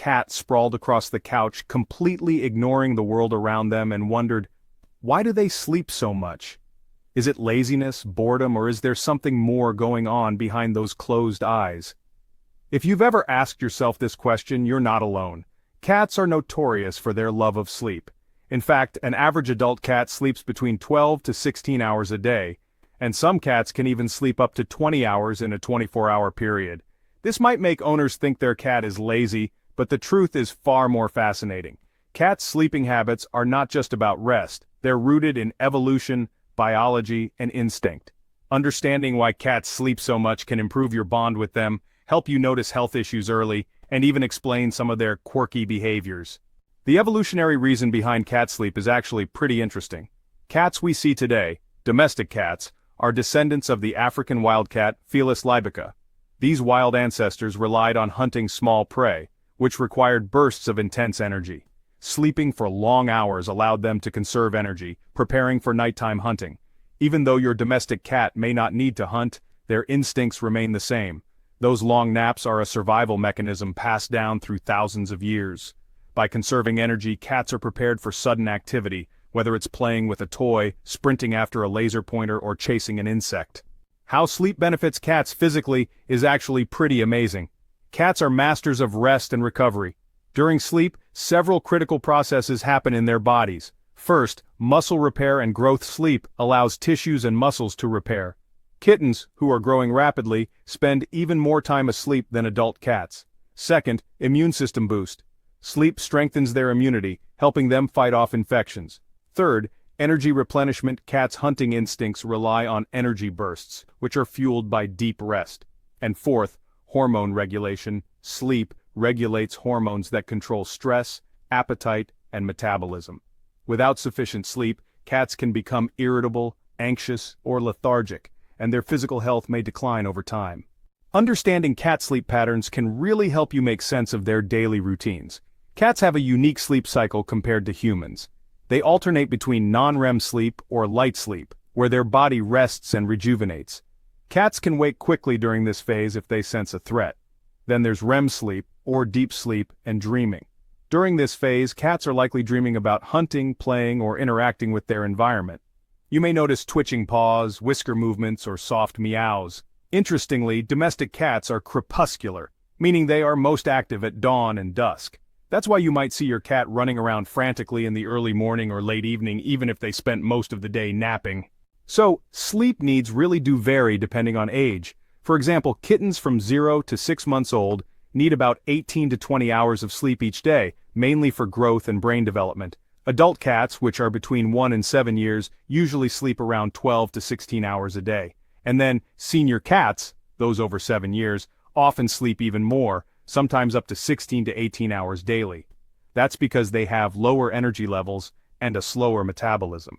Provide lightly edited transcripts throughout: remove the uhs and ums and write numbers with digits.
cat sprawled across the couch, completely ignoring the world around them, and wondered, why do they sleep so much? Is it laziness, boredom, or is there something more going on behind those closed eyes? If you've ever asked yourself this question, you're not alone. Cats are notorious for their love of sleep. In fact, an average adult cat sleeps between 12 to 16 hours a day, and some cats can even sleep up to 20 hours in a 24-hour period. This might make owners think their cat is lazy, but the truth is far more fascinating. Cats' sleeping habits are not just about rest, they're rooted in evolution, biology, and instinct. Understanding why cats sleep so much can improve your bond with them, help you notice health issues early, and even explain some of their quirky behaviors. The evolutionary reason behind cat sleep is actually pretty interesting. Cats we see today, domestic cats, are descendants of the African wildcat Felis libica. These wild ancestors relied on hunting small prey, which required bursts of intense energy. Sleeping for long hours allowed them to conserve energy, preparing for nighttime hunting. Even though your domestic cat may not need to hunt, their instincts remain the same. Those long naps are a survival mechanism passed down through thousands of years. By conserving energy, cats are prepared for sudden activity, whether it's playing with a toy, sprinting after a laser pointer, or chasing an insect. How sleep benefits cats physically is actually pretty amazing. Cats are masters of rest and recovery. During sleep, several critical processes happen in their bodies. First, muscle repair and growth. Sleep allows tissues and muscles to repair. Kittens, who are growing rapidly, spend even more time asleep than adult cats. Second, immune system boost. Sleep strengthens their immunity, helping them fight off infections. Third, energy replenishment. Cats' hunting instincts rely on energy bursts, which are fueled by deep rest. And fourth, hormone regulation. Sleep regulates hormones that control stress, appetite, and metabolism. Without sufficient sleep, cats can become irritable, anxious, or lethargic, and their physical health may decline over time. Understanding cat sleep patterns can really help you make sense of their daily routines. Cats have a unique sleep cycle compared to humans. They alternate between non-REM sleep or light sleep, where their body rests and rejuvenates. Cats can wake quickly during this phase if they sense a threat. Then there's REM sleep, or deep sleep, and dreaming. During this phase, cats are likely dreaming about hunting, playing, or interacting with their environment. You may notice twitching paws, whisker movements, or soft meows. Interestingly, domestic cats are crepuscular, meaning they are most active at dawn and dusk. That's why you might see your cat running around frantically in the early morning or late evening, even if they spent most of the day napping. So, sleep needs really do vary depending on age. For example, kittens from 0 to 6 months old need about 18 to 20 hours of sleep each day, mainly for growth and brain development. Adult cats, which are between 1 and 7 years, usually sleep around 12 to 16 hours a day. And then, senior cats, those over 7 years, often sleep even more, sometimes up to 16 to 18 hours daily. That's because they have lower energy levels and a slower metabolism.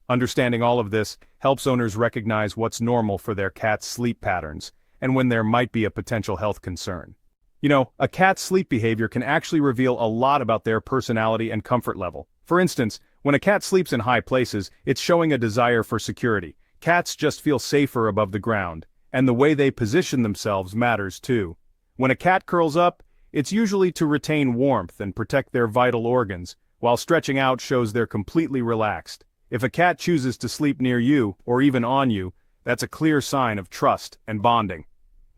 Understanding all of this helps owners recognize what's normal for their cat's sleep patterns, and when there might be a potential health concern. You know, a cat's sleep behavior can actually reveal a lot about their personality and comfort level. For instance, when a cat sleeps in high places, it's showing a desire for security. Cats just feel safer above the ground, and the way they position themselves matters too. When a cat curls up, it's usually to retain warmth and protect their vital organs, while stretching out shows they're completely relaxed. If a cat chooses to sleep near you, or even on you, that's a clear sign of trust and bonding.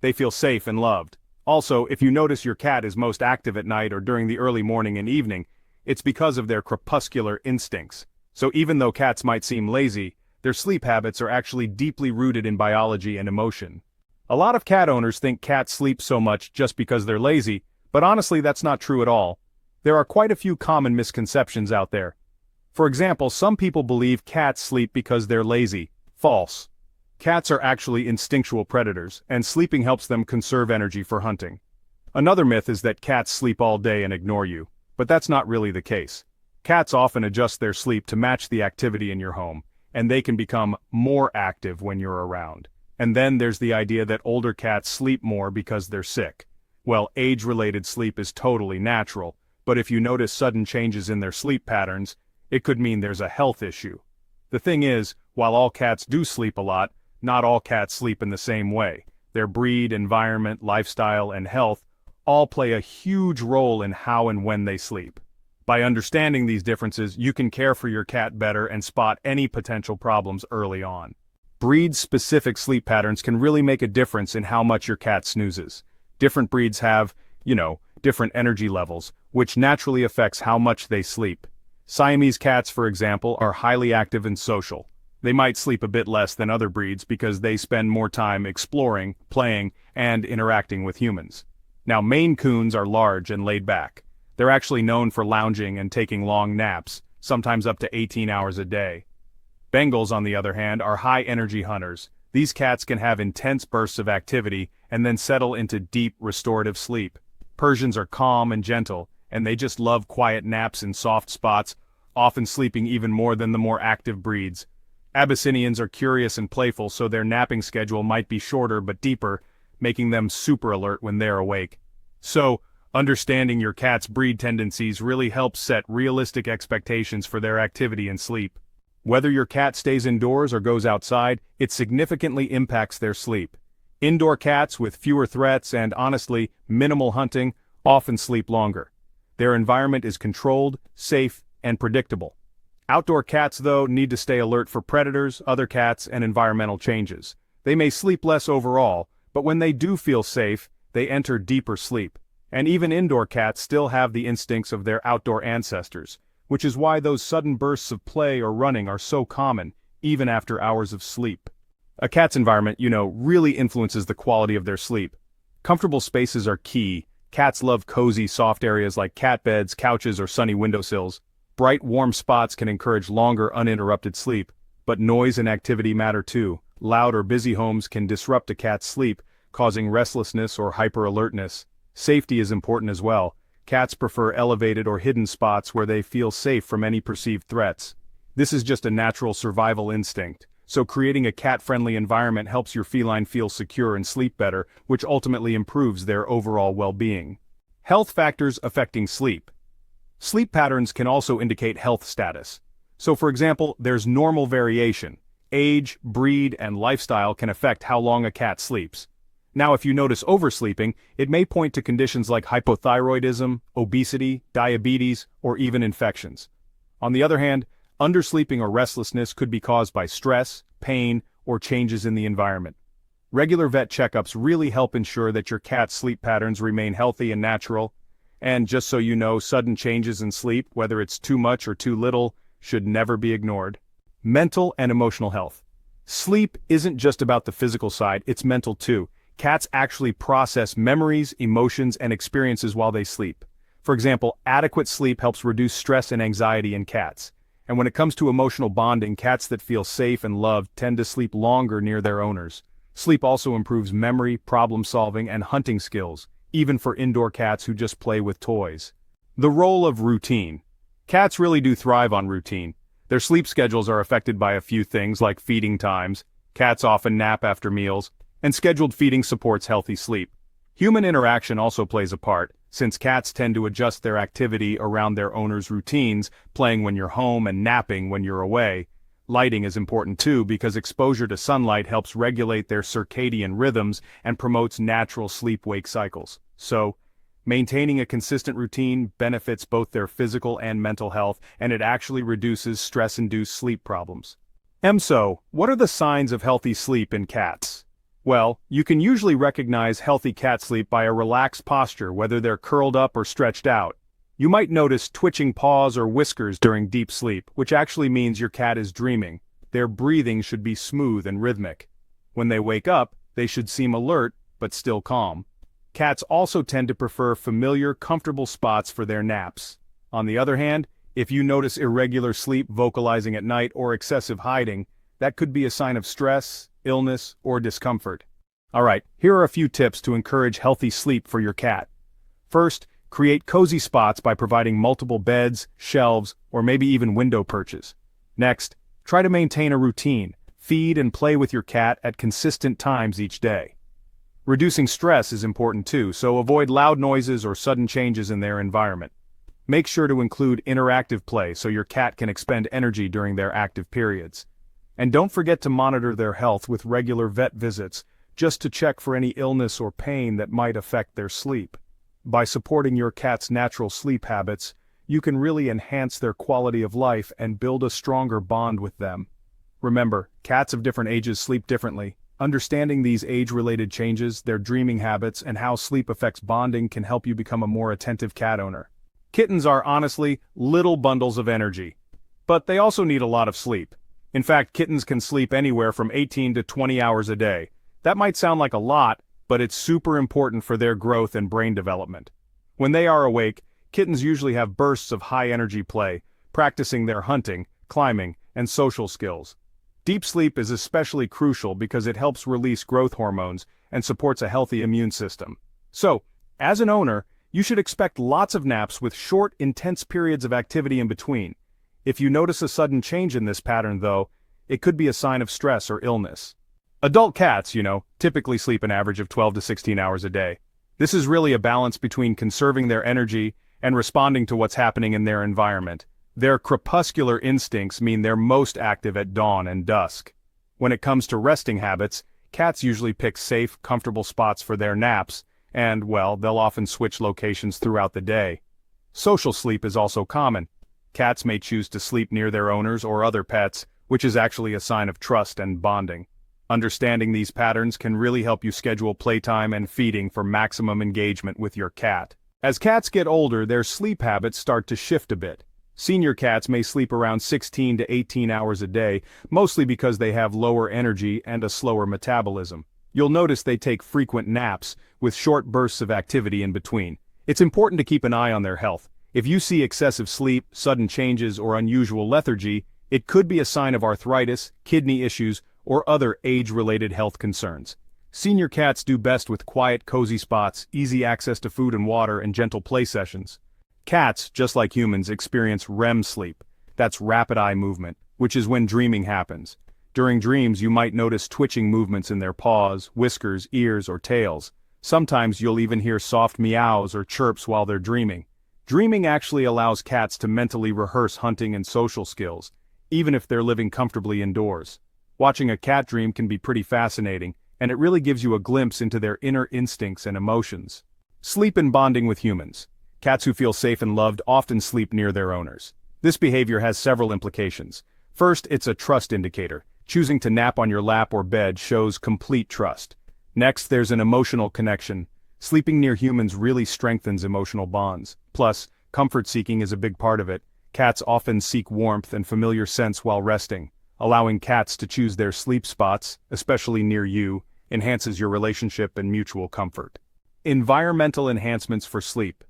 They feel safe and loved. Also, if you notice your cat is most active at night or during the early morning and evening, it's because of their crepuscular instincts. So even though cats might seem lazy, their sleep habits are actually deeply rooted in biology and emotion. A lot of cat owners think cats sleep so much just because they're lazy, but honestly that's not true at all. There are quite a few common misconceptions out there. For example, some people believe cats sleep because they're lazy. False. Cats are actually instinctual predators, and sleeping helps them conserve energy for hunting. Another myth is that cats sleep all day and ignore you, but that's not really the case. Cats often adjust their sleep to match the activity in your home, and they can become more active when you're around. And then there's the idea that older cats sleep more because they're sick. Well, age-related sleep is totally natural, but if you notice sudden changes in their sleep patterns, it could mean there's a health issue. The thing is, while all cats do sleep a lot, not all cats sleep in the same way. Their breed, environment, lifestyle, and health all play a huge role in how and when they sleep. By understanding these differences, you can care for your cat better and spot any potential problems early on. Breed-specific sleep patterns can really make a difference in how much your cat snoozes. Different breeds have, different energy levels, which naturally affects how much they sleep. Siamese cats, for example, are highly active and social. They might sleep a bit less than other breeds because they spend more time exploring, playing, and interacting with humans. Now, Maine Coons are large and laid back. They're actually known for lounging and taking long naps, sometimes up to 18 hours a day. Bengals, on the other hand, are high-energy hunters. These cats can have intense bursts of activity and then settle into deep, restorative sleep. Persians are calm and gentle, and they just love quiet naps in soft spots, often sleeping even more than the more active breeds. Abyssinians are curious and playful, so their napping schedule might be shorter but deeper, making them super alert when they're awake. So, understanding your cat's breed tendencies really helps set realistic expectations for their activity and sleep. Whether your cat stays indoors or goes outside, it significantly impacts their sleep. Indoor cats with fewer threats and, honestly, minimal hunting often sleep longer. Their environment is controlled, safe, and predictable. Outdoor cats, though, need to stay alert for predators, other cats, and environmental changes. They may sleep less overall, but when they do feel safe, they enter deeper sleep. And even indoor cats still have the instincts of their outdoor ancestors, which is why those sudden bursts of play or running are so common, even after hours of sleep. A cat's environment, really influences the quality of their sleep. Comfortable spaces are key. Cats love cozy, soft areas like cat beds, couches, or sunny windowsills. Bright, warm spots can encourage longer, uninterrupted sleep, but noise and activity matter too. Loud or busy homes can disrupt a cat's sleep, causing restlessness or hyper-alertness. Safety is important as well. Cats prefer elevated or hidden spots where they feel safe from any perceived threats. This is just a natural survival instinct, so creating a cat-friendly environment helps your feline feel secure and sleep better, which ultimately improves their overall well-being. Health factors affecting sleep. Sleep patterns can also indicate health status. So for example, there's normal variation. Age, breed, and lifestyle can affect how long a cat sleeps. Now, if you notice oversleeping, it may point to conditions like hypothyroidism, obesity, diabetes, or even infections. On the other hand, undersleeping or restlessness could be caused by stress, pain, or changes in the environment. Regular vet checkups really help ensure that your cat's sleep patterns remain healthy and natural. And just so you know, sudden changes in sleep, whether it's too much or too little, should never be ignored. Mental and emotional health. Sleep isn't just about the physical side, it's mental too. Cats actually process memories, emotions, and experiences while they sleep. For example, adequate sleep helps reduce stress and anxiety in cats. And when it comes to emotional bonding, cats that feel safe and loved tend to sleep longer near their owners. Sleep also improves memory, problem-solving, and hunting skills, even for indoor cats who just play with toys. The role of routine. Cats really do thrive on routine. Their sleep schedules are affected by a few things like feeding times. Cats often nap after meals, and scheduled feeding supports healthy sleep. Human interaction also plays a part, since cats tend to adjust their activity around their owner's routines, playing when you're home and napping when you're away. Lighting is important too because exposure to sunlight helps regulate their circadian rhythms and promotes natural sleep-wake cycles. So, maintaining a consistent routine benefits both their physical and mental health, and it actually reduces stress-induced sleep problems. So, what are the signs of healthy sleep in cats? Well, you can usually recognize healthy cat sleep by a relaxed posture, whether they're curled up or stretched out. You might notice twitching paws or whiskers during deep sleep, which actually means your cat is dreaming. Their breathing should be smooth and rhythmic. When they wake up, they should seem alert, but still calm. Cats also tend to prefer familiar, comfortable spots for their naps. On the other hand, if you notice irregular sleep, vocalizing at night, or excessive hiding, that could be a sign of stress, illness, or discomfort. Alright, here are a few tips to encourage healthy sleep for your cat. First, create cozy spots by providing multiple beds, shelves, or maybe even window perches. Next, try to maintain a routine. Feed and play with your cat at consistent times each day. Reducing stress is important too, so avoid loud noises or sudden changes in their environment. Make sure to include interactive play so your cat can expend energy during their active periods. And don't forget to monitor their health with regular vet visits, just to check for any illness or pain that might affect their sleep. By supporting your cat's natural sleep habits, you can really enhance their quality of life and build a stronger bond with them. Remember, cats of different ages sleep differently. Understanding these age-related changes, their dreaming habits, and how sleep affects bonding can help you become a more attentive cat owner. Kittens are honestly little bundles of energy, but they also need a lot of sleep. In fact, kittens can sleep anywhere from 18 to 20 hours a day. That might sound like a lot, but it's super important for their growth and brain development. When they are awake, kittens usually have bursts of high-energy play, practicing their hunting, climbing, and social skills. Deep sleep is especially crucial because it helps release growth hormones and supports a healthy immune system. So, as an owner, you should expect lots of naps with short, intense periods of activity in between. If you notice a sudden change in this pattern, though, it could be a sign of stress or illness. Adult cats, typically sleep an average of 12 to 16 hours a day. This is really a balance between conserving their energy and responding to what's happening in their environment. Their crepuscular instincts mean they're most active at dawn and dusk. When it comes to resting habits, cats usually pick safe, comfortable spots for their naps, and, well, they'll often switch locations throughout the day. Social sleep is also common. Cats may choose to sleep near their owners or other pets, which is actually a sign of trust and bonding. Understanding these patterns can really help you schedule playtime and feeding for maximum engagement with your cat. As cats get older, their sleep habits start to shift a bit. Senior cats may sleep around 16 to 18 hours a day, mostly because they have lower energy and a slower metabolism. You'll notice they take frequent naps, with short bursts of activity in between. It's important to keep an eye on their health. If you see excessive sleep, sudden changes, or unusual lethargy, it could be a sign of arthritis, kidney issues, or other age-related health concerns. Senior cats do best with quiet, cozy spots, easy access to food and water, and gentle play sessions. Cats, just like humans, experience REM sleep. That's rapid eye movement, which is when dreaming happens. During dreams, you might notice twitching movements in their paws, whiskers, ears, or tails. Sometimes you'll even hear soft meows or chirps while they're dreaming. Dreaming actually allows cats to mentally rehearse hunting and social skills, even if they're living comfortably indoors. Watching a cat dream can be pretty fascinating, and it really gives you a glimpse into their inner instincts and emotions. Sleep and bonding with humans. Cats who feel safe and loved often sleep near their owners. This behavior has several implications. First, it's a trust indicator. Choosing to nap on your lap or bed shows complete trust. Next, there's an emotional connection. Sleeping near humans really strengthens emotional bonds. Plus, comfort seeking is a big part of it. Cats often seek warmth and familiar scents while resting. Allowing cats to choose their sleep spots, especially near you, enhances your relationship and mutual comfort. Environmental enhancements for sleep.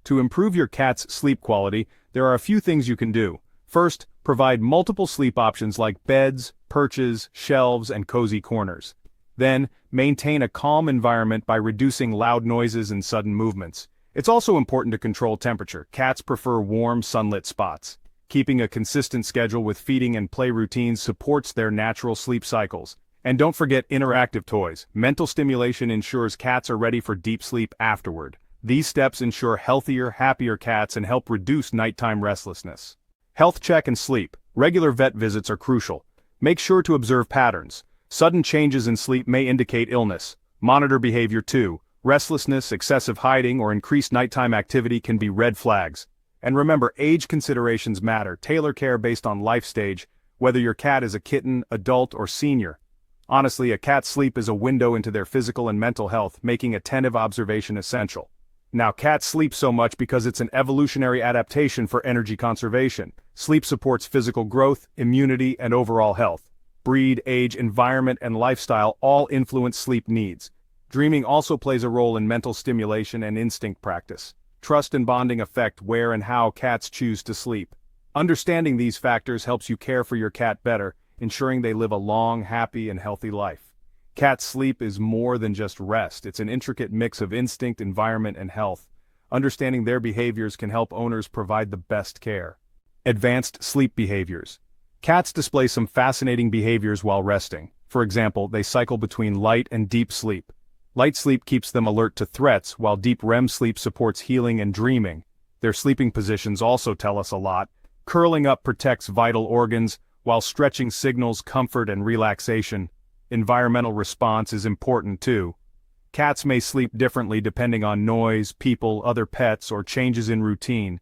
To improve your cat's sleep quality, there are a few things you can do. First, provide multiple sleep options like beds, perches, shelves, and cozy corners. Then, maintain a calm environment by reducing loud noises and sudden movements. It's also important to control temperature. Cats prefer warm, sunlit spots. Keeping a consistent schedule with feeding and play routines supports their natural sleep cycles. And don't forget interactive toys. Mental stimulation ensures cats are ready for deep sleep afterward. These steps ensure healthier, happier cats and help reduce nighttime restlessness. Health check and sleep. Regular vet visits are crucial. Make sure to observe patterns. Sudden changes in sleep may indicate illness. Monitor behavior too. Restlessness, excessive hiding, or increased nighttime activity can be red flags. And remember, age considerations matter. Tailor care based on life stage, whether your cat is a kitten, adult, or senior. Honestly, a cat's sleep is a window into their physical and mental health, making attentive observation essential. Now, cats sleep so much because it's an evolutionary adaptation for energy conservation. Sleep supports physical growth, immunity, and overall health. Breed, age, environment, and lifestyle all influence sleep needs. Dreaming also plays a role in mental stimulation and instinct practice. Trust and bonding affect where and how cats choose to sleep. Understanding these factors helps you care for your cat better, ensuring they live a long, happy, and healthy life. Cat sleep is more than just rest. It's an intricate mix of instinct, environment, and health. Understanding their behaviors can help owners provide the best care. Advanced sleep behaviors. Cats display some fascinating behaviors while resting. For example, they cycle between light and deep sleep. Light sleep keeps them alert to threats, while deep REM sleep supports healing and dreaming. Their sleeping positions also tell us a lot. Curling up protects vital organs, while stretching signals comfort and relaxation. Environmental response is important too. Cats may sleep differently depending on noise, people, other pets, or changes in routine.